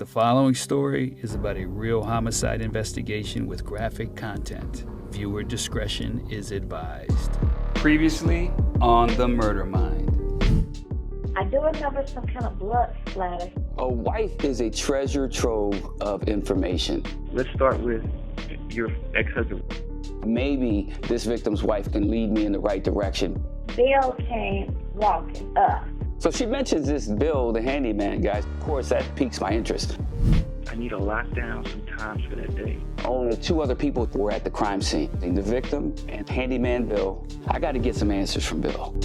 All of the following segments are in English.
The following story is about a real homicide investigation with graphic content. Viewer discretion is advised. Previously on The Murder Mind. I do remember some kind of blood splatter. A wife is a treasure trove of information. Let's start with your ex-husband. Maybe this victim's wife can lead me in the right direction. Bill came walking up. So she mentions this Bill, the handyman, guys. Of course, that piques my interest. I need to lock down some times for that day. Only two other people were at the crime scene, the victim and handyman Bill. I got to get some answers from Bill.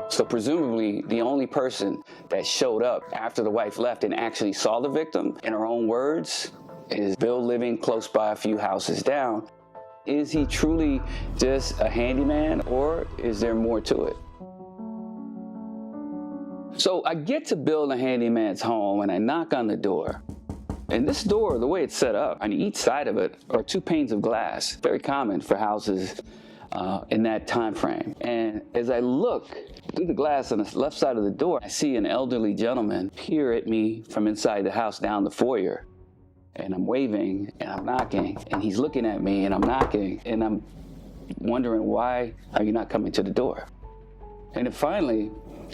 So presumably, the only person that showed up after the wife left and actually saw the victim, in her own words, is Bill living close by a few houses down. Is he truly just a handyman, or is there more to it? So I get to Bill the handyman's home and I knock on the door. And this door, the way it's set up, on each side of it are two panes of glass. Very common for houses in that time frame. And as I look through the glass on the left side of the door, I see an elderly gentleman peer at me from inside the house down the foyer. And I'm waving and I'm knocking, and he's looking at me and I'm knocking, and I'm wondering, why are you not coming to the door? And then finally,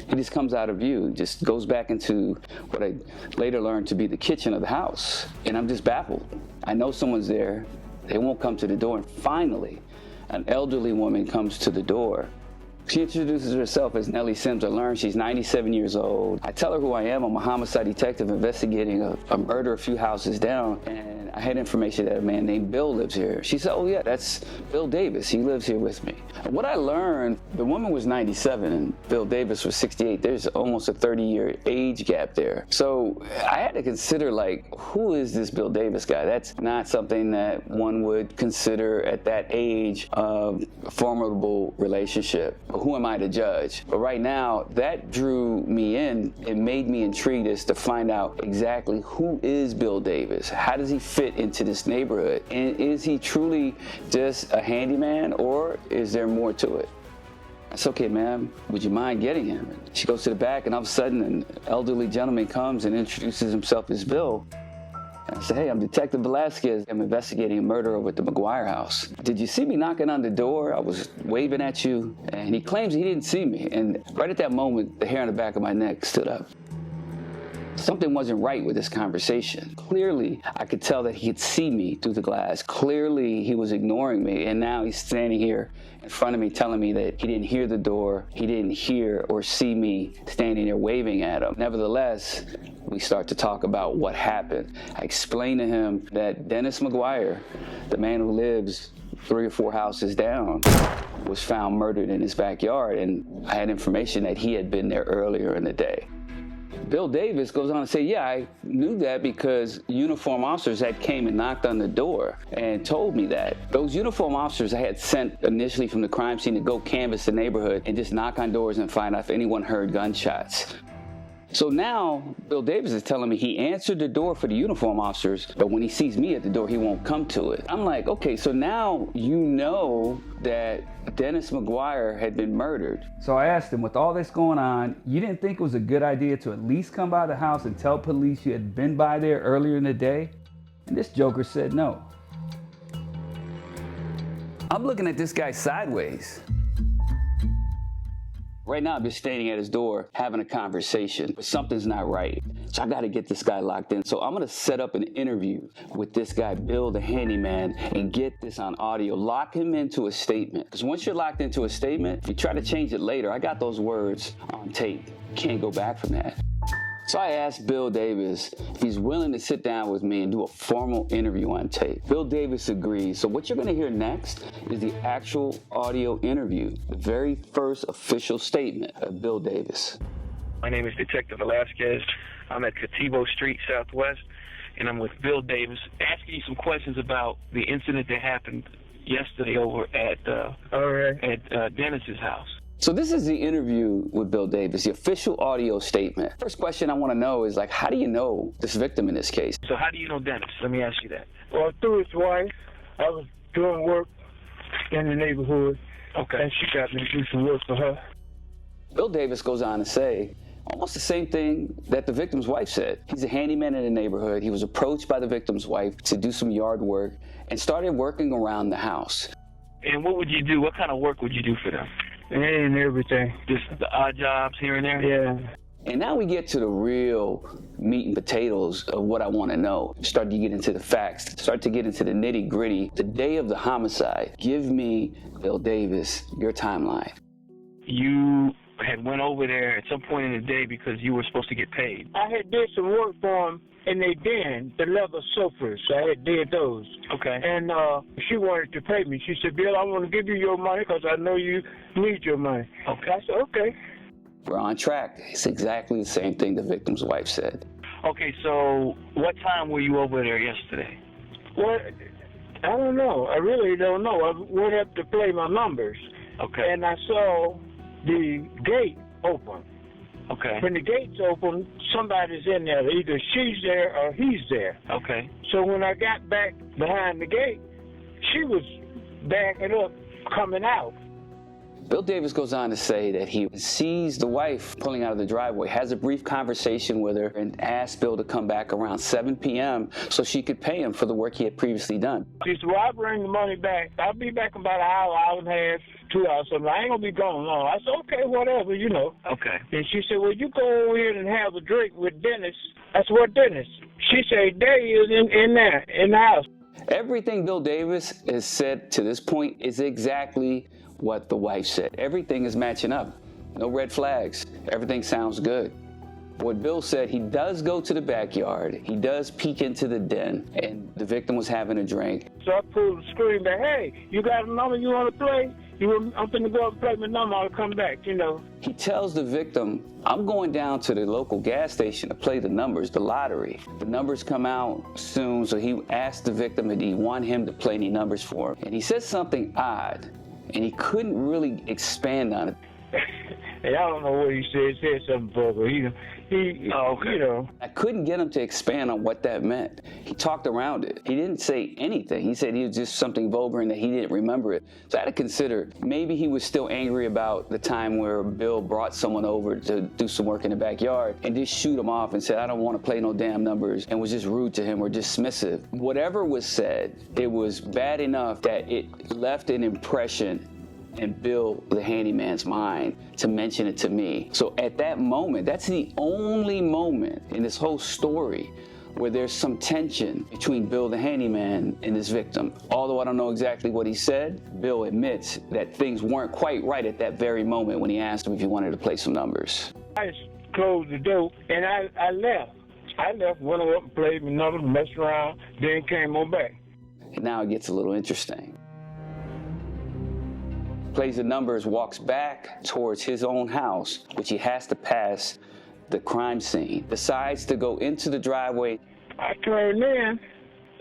he just comes out of view, just goes back into what I later learned to be the kitchen of the house. And I'm just baffled. I know someone's there. They won't come to the door. And finally, an elderly woman comes to the door. She introduces herself as Nellie Sims. I learn she's 97 years old. I tell her who I am. I'm a homicide detective investigating a murder a few houses down. And I had information that a man named Bill lives here. She said, oh yeah, that's Bill Davis. He lives here with me. And what I learned, the woman was 97 and Bill Davis was 68. There's almost a 30-year age gap there. So I had to consider, like, who is this Bill Davis guy? That's not something that one would consider at that age of a formidable relationship. Who am I to judge? But right now, that drew me in. It made me intrigued as to find out exactly who is Bill Davis? How does he fit into this neighborhood? And is he truly just a handyman, or is there more to it? I said, okay, ma'am, would you mind getting him? She goes to the back, and all of a sudden, an elderly gentleman comes and introduces himself as Bill. I said, hey, I'm Detective Velazquez. I'm investigating a murder over at the McGuire house. Did you see me knocking on the door? I was waving at you. And he claims he didn't see me. And right at that moment, the hair on the back of my neck stood up. Something wasn't right with this conversation. Clearly, I could tell that he could see me through the glass. Clearly, he was ignoring me. And now he's standing here in front of me telling me that he didn't hear the door. He didn't hear or see me standing there waving at him. Nevertheless, we start to talk about what happened. I explained to him that Dennis McGuire, the man who lives 3 or 4 houses down, was found murdered in his backyard. And I had information that he had been there earlier in the day. Bill Davis goes on to say, yeah, I knew that because uniformed officers had came and knocked on the door and told me that. Those uniformed officers I had sent initially from the crime scene to go canvass the neighborhood and just knock on doors and find out if anyone heard gunshots. So now Bill Davis is telling me he answered the door for the uniform officers, but when he sees me at the door, he won't come to it. I'm like, okay, so now you know that Dennis McGuire had been murdered. So I asked him, with all this going on, you didn't think it was a good idea to at least come by the house and tell police you had been by there earlier in the day? And this joker said no. I'm looking at this guy sideways. Right now, I'm just standing at his door having a conversation, but something's not right. So I got to get this guy locked in. So I'm going to set up an interview with this guy, Bill the handyman, and get this on audio. Lock him into a statement. Because once you're locked into a statement, if you try to change it later, I got those words on tape. Can't go back from that. So I asked Bill Davis if he's willing to sit down with me and do a formal interview on tape. Bill Davis agrees. So what you're going to hear next is the actual audio interview, the very first official statement of Bill Davis. My name is Detective Velazquez. I'm at Cativo Street Southwest, and I'm with Bill Davis, asking you some questions about the incident that happened yesterday over at Dennis's house. So this is the interview with Bill Davis, the official audio statement. First question I want to know is, like, how do you know this victim in this case? So how do you know Dennis? Let me ask you that. Well, through his wife, I was doing work in the neighborhood. Okay. And she got me to do some work for her. Bill Davis goes on to say almost the same thing that the victim's wife said. He's a handyman in the neighborhood. He was approached by the victim's wife to do some yard work and started working around the house. And what would you do? What kind of work would you do for them? And everything. Just the odd jobs here and there? Yeah. And now we get to the real meat and potatoes of what I want to know. Start to get into the facts. Start to get into the nitty gritty. The day of the homicide. Give me, Bill Davis, your timeline. You had went over there at some point in the day because you were supposed to get paid. I had did some work for him in their den, the leather sofas. I had did those. Okay. And she wanted to pay me. She said, Bill, I want to give you your money because I know you need your money. Okay. I said, okay. We're on track. It's exactly the same thing the victim's wife said. Okay, so what time were you over there yesterday? Well, I don't know. I really don't know. I went up to play my numbers. Okay. And I saw the gate open. Okay. When the gate's open, somebody's in there. Either she's there or he's there. Okay. So when I got back behind the gate, she was backing up, coming out. Bill Davis goes on to say that he sees the wife pulling out of the driveway, has a brief conversation with her, and asks Bill to come back around 7 p.m. so she could pay him for the work he had previously done. She said, well, I'll bring the money back. I'll be back in about an hour and a half, 2 hours, something. I ain't going to be gone long. I said, okay, whatever, you know. Okay. And she said, well, you go over here and have a drink with Dennis. I said, what Dennis? She said, there he is in there, in the house. Everything Bill Davis has said to this point is exactly what the wife said. Everything is matching up. No red flags. Everything sounds good. What Bill said, he does go to the backyard. He does peek into the den, and the victim was having a drink. So I pulled the screen back, hey, you got a number you want to play? I'm finna go up and play my number, I'll come back, you know. He tells the victim, I'm going down to the local gas station to play the numbers, the lottery. The numbers come out soon, so he asked the victim if he want him to play any numbers for him. And he says something odd, and he couldn't really expand on it. Hey, I don't know what he said. He said something vulgar. You know. I couldn't get him to expand on what that meant. He talked around it. He didn't say anything. He said he was just something vulgar and that he didn't remember it. So I had to consider maybe he was still angry about the time where Bill brought someone over to do some work in the backyard and just shoot him off and said, I don't want to play no damn numbers, and was just rude to him or dismissive. Whatever was said, it was bad enough that it left an impression in Bill, the handyman's mind, to mention it to me. So at that moment, that's the only moment in this whole story where there's some tension between Bill, the handyman, and his victim. Although I don't know exactly what he said, Bill admits that things weren't quite right at that very moment when he asked him if he wanted to play some numbers. I just closed the door and I left. I left, went up and played my numbers, messed around, then came on back. And now it gets a little interesting. Plays the numbers, walks back towards his own house, which he has to pass the crime scene. Decides to go into the driveway. I turned in,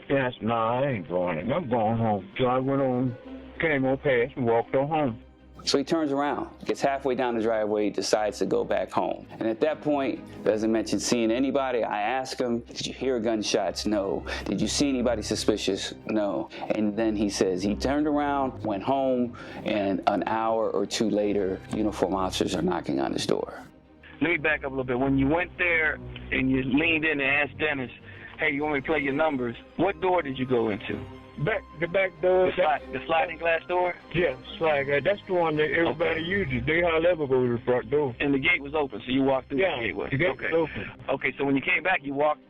and I said, nah, I ain't going in. I'm going home. So I went on, came on past, and walked on home. So he turns around, gets halfway down the driveway, decides to go back home. And at that point, doesn't mention seeing anybody. I ask him, did you hear gunshots? No. Did you see anybody suspicious? No. And then he says he turned around, went home, and an hour or two later, uniformed officers are knocking on his door. Let me back up a little bit. When you went there and you leaned in and asked Dennis, hey, you want me to play your numbers, what door did you go into? The back door. The sliding glass door? Yeah, that's the one that everybody uses. They hardly ever go to the front door. And the gate was open, so you walked through the gateway? The gate was open. Okay, so when you came back, you walked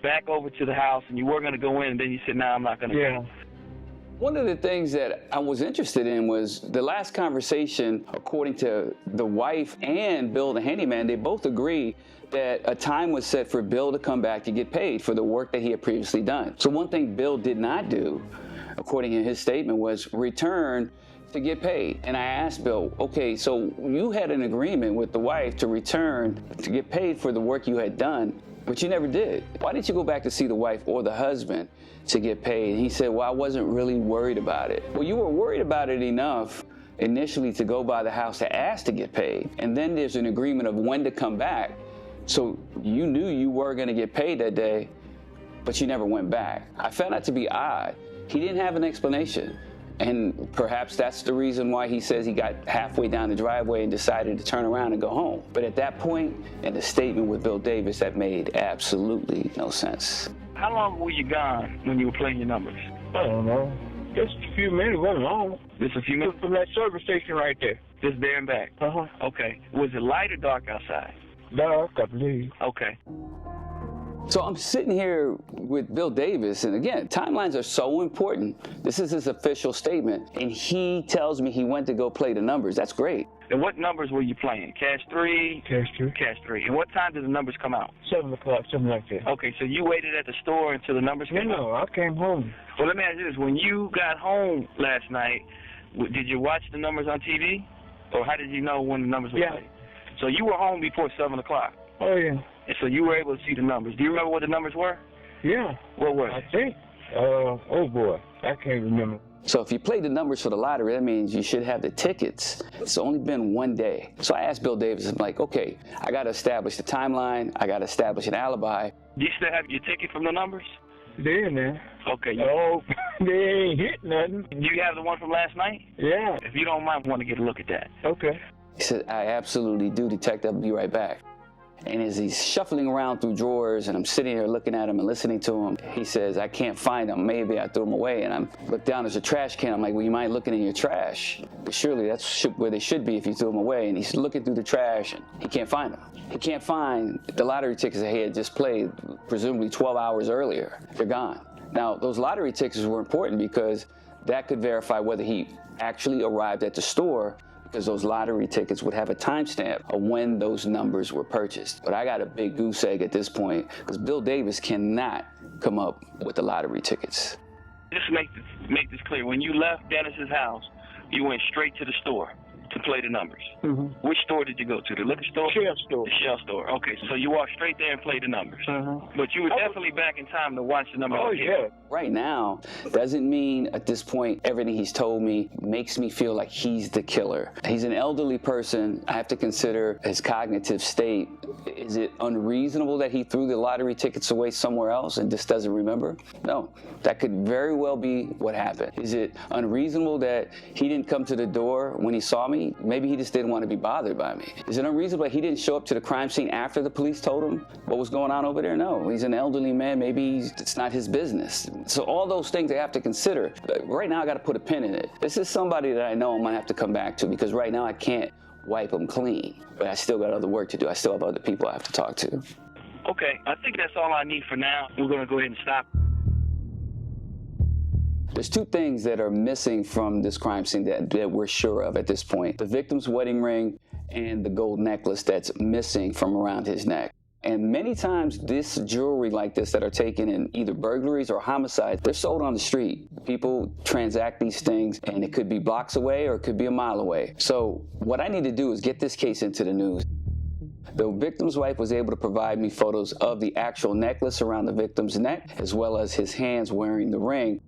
back over to the house, and you were going to go in, and then you said, I'm not going to go. One of the things that I was interested in was the last conversation, according to the wife and Bill the handyman, they both agree that a time was set for Bill to come back to get paid for the work that he had previously done. So one thing Bill did not do, according to his statement, was return to get paid. And I asked Bill, okay, so you had an agreement with the wife to return to get paid for the work you had done, but you never did. Why didn't you go back to see the wife or the husband to get paid? And he said, well, I wasn't really worried about it. Well, you were worried about it enough initially to go by the house to ask to get paid. And then there's an agreement of when to come back. So you knew you were going to get paid that day, but you never went back. I found that to be odd. He didn't have an explanation. And perhaps that's the reason why he says he got halfway down the driveway and decided to turn around and go home. But at that point, in the statement with Bill Davis, that made absolutely no sense. How long were you gone when you were playing your numbers? I don't know. Just a few minutes, wasn't long. Just a few minutes? From that service station right there. Just there and back? Uh-huh. Okay. Was it light or dark outside? Dark, I believe. Okay. So I'm sitting here with Bill Davis, and again, timelines are so important. This is his official statement, and he tells me he went to go play the numbers. That's great. And what numbers were you playing? Cash 3? Cash 3. Cash 3. And what time did the numbers come out? 7 o'clock, something like that. Okay, so you waited at the store until the numbers came out? No, I came home. Well, let me ask you this. When you got home last night, did you watch the numbers on TV? Or how did you know when the numbers were played? So you were home before 7 o'clock? Oh, yeah. And so you were able to see the numbers. Do you remember what the numbers were? Yeah. What were I they? think. Oh, boy. I can't remember. So if you played the numbers for the lottery, that means you should have the tickets. It's only been one day. So I asked Bill Davis, I'm like, okay, I got to establish the timeline. I got to establish an alibi. Do you still have your ticket from the numbers? They're in there. Okay. Oh, they ain't hit nothing. Do you have the one from last night? Yeah. If you don't mind, I want to get a look at that. Okay. He said, I absolutely do, Detective. I'll be right back. And as he's shuffling around through drawers and I'm sitting there looking at him and listening to him, he says, I can't find them. Maybe I threw them away. And I look down, there's a trash can. I'm like, well, you mind looking in your trash? But surely that's where they should be if you threw them away. And he's looking through the trash and he can't find them. He can't find the lottery tickets that he had just played, presumably 12 hours earlier. They're gone. Now, those lottery tickets were important because that could verify whether he actually arrived at the store, because those lottery tickets would have a timestamp of when those numbers were purchased. But I got a big goose egg at this point because Bill Davis cannot come up with the lottery tickets. Just make this clear. When you left Dennis's house, you went straight to the store to play the numbers. Mm-hmm. Which store did you go to? The liquor store? Shell store. The Shell store. Okay, so you walked straight there and played the numbers. Uh-huh. But you were definitely back in time to watch the numbers. Oh, yeah. Right now doesn't mean at this point everything he's told me makes me feel like he's the killer. He's an elderly person. I have to consider his cognitive state. Is it unreasonable that he threw the lottery tickets away somewhere else and just doesn't remember? No, that could very well be what happened. Is it unreasonable that he didn't come to the door when he saw me? Maybe he just didn't want to be bothered by me. Is it unreasonable that he didn't show up to the crime scene after the police told him what was going on over there? No, he's an elderly man. Maybe it's not his business. So all those things I have to consider. But right now I got to put a pin in it. This is somebody that I know I'm going to have to come back to because right now I can't wipe him clean. But I still got other work to do. I still have other people I have to talk to. Okay, I think that's all I need for now. We're going to go ahead and stop. There's two things that are missing from this crime scene that we're sure of at this point. The victim's wedding ring and the gold necklace that's missing from around his neck. And many times this jewelry like this that are taken in either burglaries or homicides, they're sold on the street. People transact these things and it could be blocks away or it could be a mile away. So what I need to do is get this case into the news. The victim's wife was able to provide me photos of the actual necklace around the victim's neck, as well as his hands wearing the ring.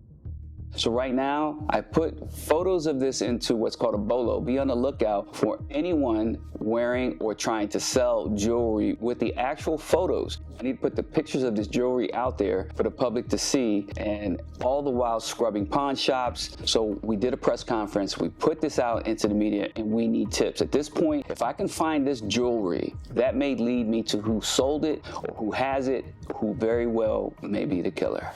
So right now, I put photos of this into what's called a bolo. Be on the lookout for anyone wearing or trying to sell jewelry with the actual photos. I need to put the pictures of this jewelry out there for the public to see, and all the while scrubbing pawn shops. So we did a press conference. We put this out into the media, and we need tips. At this point, if I can find this jewelry, that may lead me to who sold it or who has it, who very well may be the killer.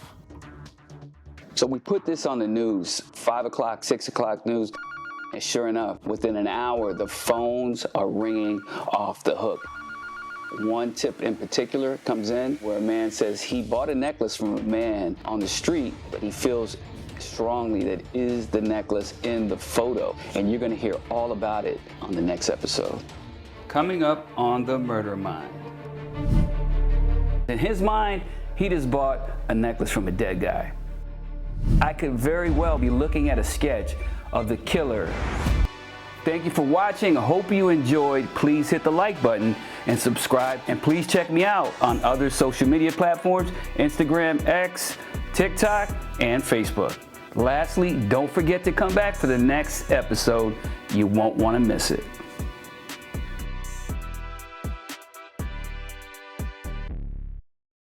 So we put this on the news, 5 o'clock, 6 o'clock news, and sure enough, within an hour, the phones are ringing off the hook. One tip in particular comes in where a man says he bought a necklace from a man on the street, but he feels strongly that is the necklace in the photo. And you're gonna hear all about it on the next episode. Coming up on The Murder Mind. In his mind, he just bought a necklace from a dead guy. I could very well be looking at a sketch of the killer. Thank you for watching. I hope you enjoyed. Please hit the like button and subscribe. And please check me out on other social media platforms, Instagram, X, TikTok, and Facebook. Lastly, don't forget to come back for the next episode. You won't want to miss it.